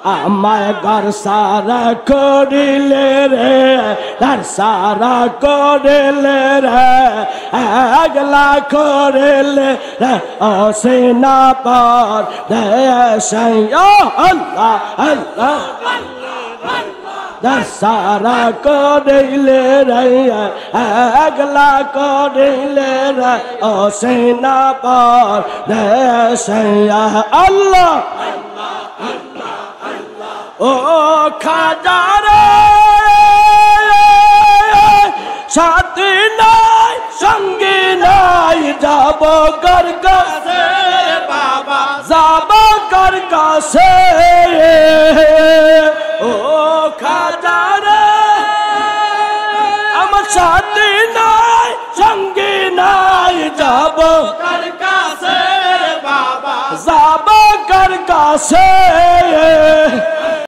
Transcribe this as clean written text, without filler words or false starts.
আমায় ঘর সারা করিলে রে ঘর সারা করিলে রে আগলা করিলে রে ও সেনা পর দেশাই ও আল্লাহ আল্লাহ সারা করিলে রে আগলা করিলে রে ও সেনা পর দেশাই আল্লাহ ও খাজারে সাথী নাই সঙ্গী নাই যাব কার কাছে বাবা যাব কার কাছে ও খাজারে আমার সাথী নাই সঙ্গী নাই যাব কার কাছে বাবা যাব কার কাছে